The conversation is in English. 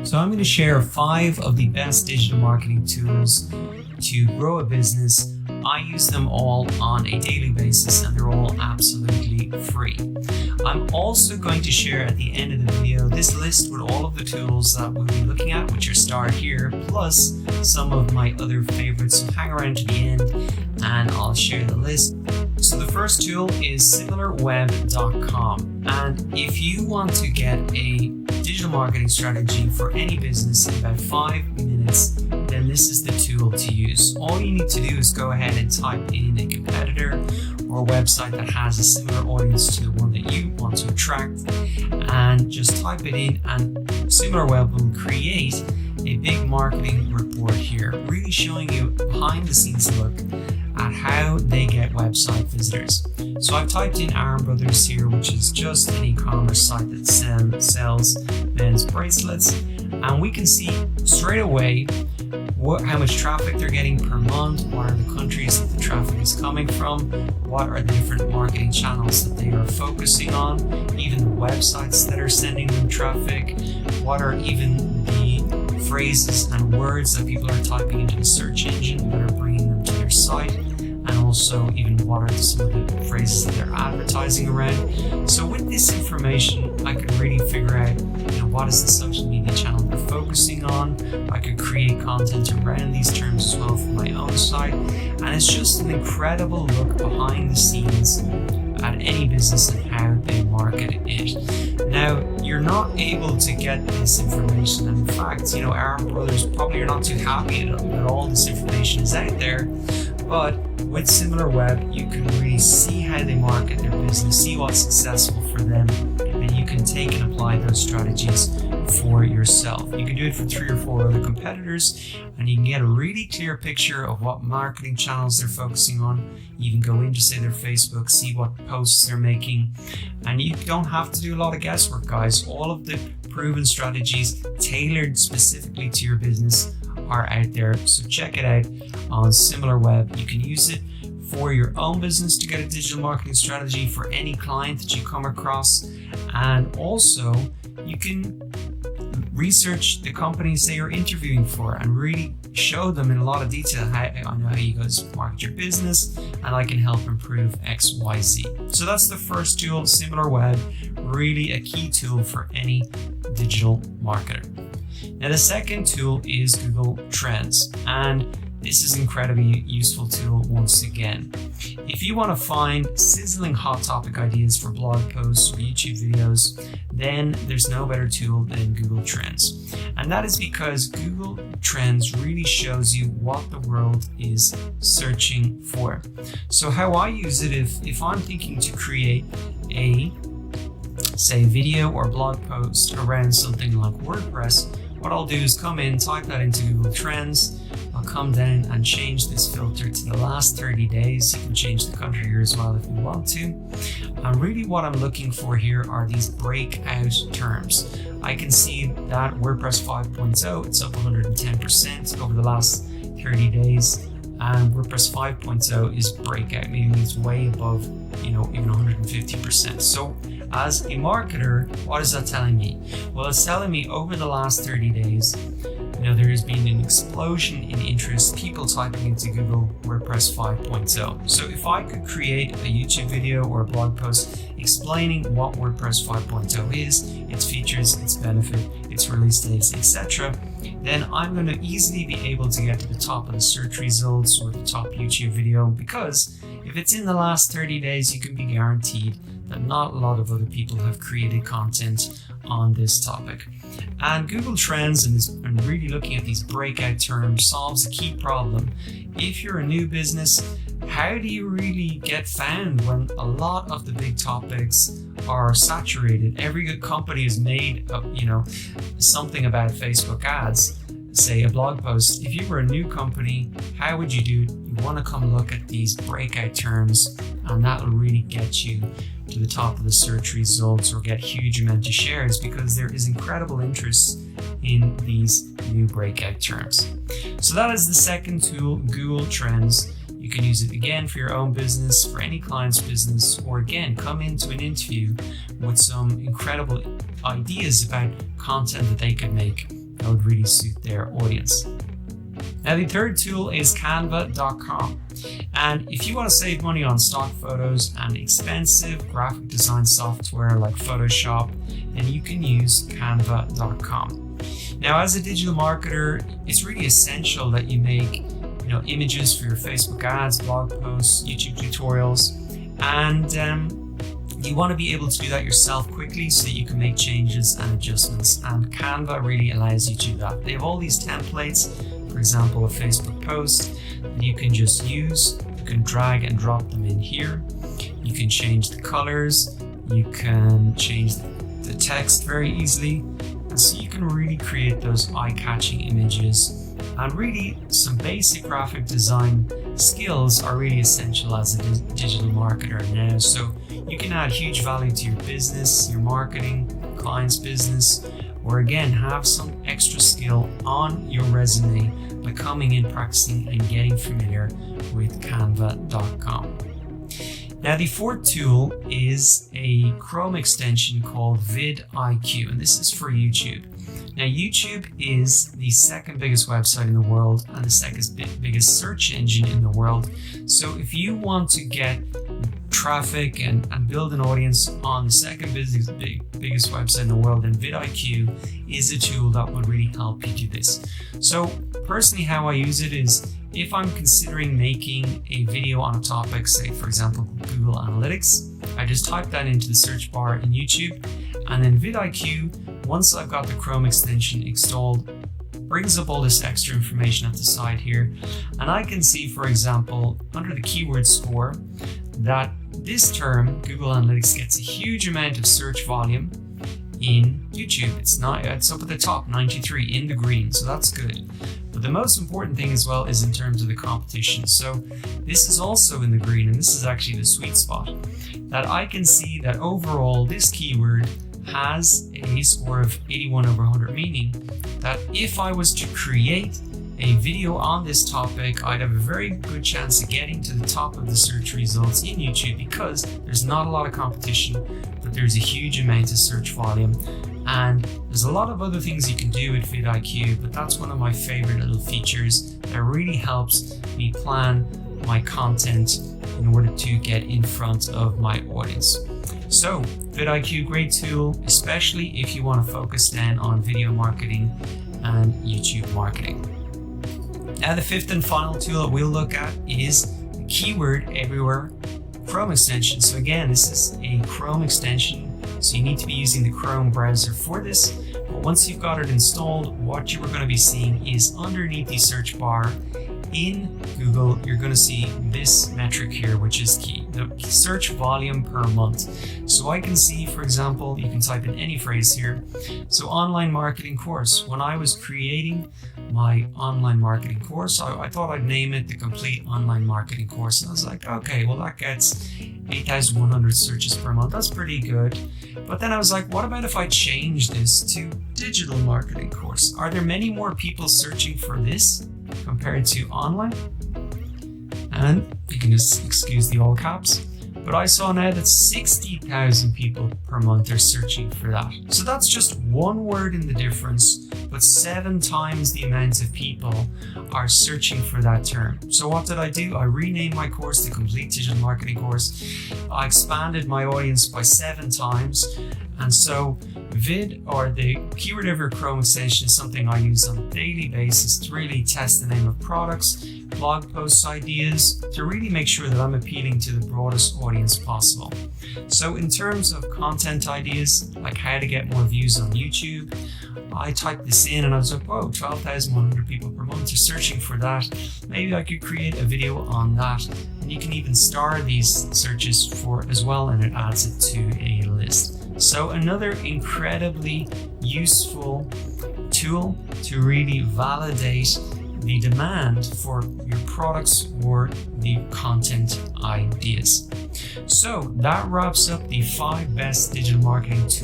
So I'm going to share 5 of the best digital marketing tools to grow a business. I use them all on a daily basis and they're all absolutely free. I'm also going to share at the end of the video this list with all of the tools that we'll be looking at, which are starred here, plus some of my other favorites. So hang around to the end and I'll share the list. So the first tool is similarweb.com, and if you want to get a digital marketing strategy for any business in about 5 minutes, then this is the tool to use. All you need to do is go ahead and type in a competitor or a website that has a similar audience to the one that you want to attract, and just type it in, and SimilarWeb will create a big marketing report here, really showing you behind the scenes look at how they get website visitors. So I've typed in Aaron Brothers here, which is just an e-commerce site that sells men's bracelets, and we can see straight away how much traffic they're getting per month, what are the countries that the traffic is coming from, what are the different marketing channels that they are focusing on, even the websites that are sending them traffic, what are even the phrases and words that people are typing into the search engine that are bringing them to their site, and also even what are some of the phrases that they're advertising around. So with this information, I could really figure out, what is the social media channel they're focusing on. I could create content around these terms as well for my own site, and it's just an incredible look behind the scenes at any business and how they market it. Now, you're not able to get this information, and in fact, Aaron Brothers probably are not too happy that all this information is out there, but with SimilarWeb, you can really see how they market their business, see what's successful for them, and you can take and apply those strategies for yourself. You can do it for 3 or 4 other competitors, and you can get a really clear picture of what marketing channels they're focusing on. You can go into, say, their Facebook, see what posts they're making, and you don't have to do a lot of guesswork, guys. All of the proven strategies tailored specifically to your business are out there. So check it out on SimilarWeb. You can use it for your own business to get a digital marketing strategy for any client that you come across, and also you can research the companies that you're interviewing for and really show them in a lot of detail I know how you guys market your business, and I can help improve XYZ. So that's the first tool, SimilarWeb, really a key tool for any digital marketer. Now the second tool is Google Trends, and this is an incredibly useful tool once again. If you want to find sizzling hot topic ideas for blog posts or YouTube videos, then there's no better tool than Google Trends. And that is because Google Trends really shows you what the world is searching for. So how I use it, if I'm thinking to create a, say, video or blog post around something like WordPress, what I'll do is come in, type that into Google Trends. I'll come down and change this filter to the last 30 days. You can change the country here as well if you want to. And really what I'm looking for here are these breakout terms. I can see that WordPress 5.0, it's up 110% over the last 30 days. And WordPress 5.0 is breakout, meaning it's way above, even 150%. So as a marketer, what is that telling me? Well, it's telling me over the last 30 days, there has been an explosion in interest, people typing into Google WordPress 5.0. So if I could create a YouTube video or a blog post explaining what WordPress 5.0 is, its features, its benefit, its release dates, etc., then I'm going to easily be able to get to the top of the search results or the top YouTube video, because if it's in the last 30 days, you can be guaranteed that not a lot of other people have created content on this topic. And Google Trends and really looking at these breakout terms solves a key problem. If you're a new business, how do you really get found when a lot of the big topics are saturated? Every good company has made something about Facebook ads, say a blog post. If you were a new company, how would you do it? You want to come look at these breakout terms, and that will really get you to the top of the search results or get huge amount of shares, because there is incredible interest in these new breakout terms. So that is the second tool, Google Trends. You can use it again for your own business, for any client's business, or again, come into an interview with some incredible ideas about content that they could make that would really suit their audience. Now, the third tool is canva.com. And if you want to save money on stock photos and expensive graphic design software like Photoshop, then you can use canva.com. Now, as a digital marketer, it's really essential that you make images for your Facebook ads, blog posts, YouTube tutorials, and you want to be able to do that yourself quickly so that you can make changes and adjustments. And Canva really allows you to do that. They have all these templates, for example, a Facebook post that you can just use. You can drag and drop them in here. You can change the colors. You can change the text very easily. And so you can really create those eye-catching images. And really, some basic graphic design skills are really essential as a digital marketer now. So you can add huge value to your business, your marketing, client's business, or again, have some extra skill on your resume by coming in, practicing, and getting familiar with canva.com. Now, the fourth tool is a Chrome extension called vidIQ, and this is for YouTube. Now, YouTube is the second biggest website in the world and the second biggest search engine in the world. So if you want to get traffic and build an audience on the second biggest website in the world, then vidIQ is a tool that would really help you do this. So personally, how I use it is if I'm considering making a video on a topic, say for example, Google Analytics, I just type that into the search bar in YouTube, and then vidIQ, once I've got the Chrome extension installed, brings up all this extra information at the side here. And I can see, for example, under the keyword score, that this term, Google Analytics, gets a huge amount of search volume in YouTube. It's up at the top, 93 in the green, so that's good. But the most important thing as well is in terms of the competition. So this is also in the green, and this is actually the sweet spot, that I can see that overall this keyword has a score of 81 over 100, meaning that if I was to create a video on this topic, I'd have a very good chance of getting to the top of the search results in YouTube because there's not a lot of competition, but there's a huge amount of search volume. And there's a lot of other things you can do with vidIQ, but that's one of my favorite little features that really helps me plan my content in order to get in front of my audience. So vidIQ, great tool, especially if you want to focus then on video marketing and YouTube marketing. Now, the fifth and final tool that we'll look at is the Keyword Everywhere Chrome extension. So again, this is a Chrome extension, so you need to be using the Chrome browser for this. But once you've got it installed, what you are going to be seeing is underneath the search bar in Google, you're going to see this metric here, which is key, the search volume per month. So I can see, for example, you can type in any phrase here. So online marketing course. When I was creating my online marketing course, I thought I'd name it the Complete Online Marketing Course. And I was like, okay, well that gets 8,100 searches per month. That's pretty good. But then I was like, what about if I change this to Digital Marketing Course? Are there many more people searching for this compared to online? And you can just excuse the all caps, but I saw now that 60,000 people per month are searching for that. So that's just one word in the difference, but 7 times the amount of people are searching for that term. So what did I do? I renamed my course the Complete Digital Marketing Course. I expanded my audience by 7 times. And so the Keyword Everywhere Chrome extension is something I use on a daily basis to really test the name of products, blog posts, ideas, to really make sure that I'm appealing to the broadest audience possible. So in terms of content ideas, like how to get more views on YouTube, I typed this in and I was like, whoa, 12,100 people per month are searching for that. Maybe I could create a video on that. And you can even star these searches for as well, and it adds it to a list. So another incredibly useful tool to really validate the demand for your products or the content ideas. So that wraps up the 5 best digital marketing tools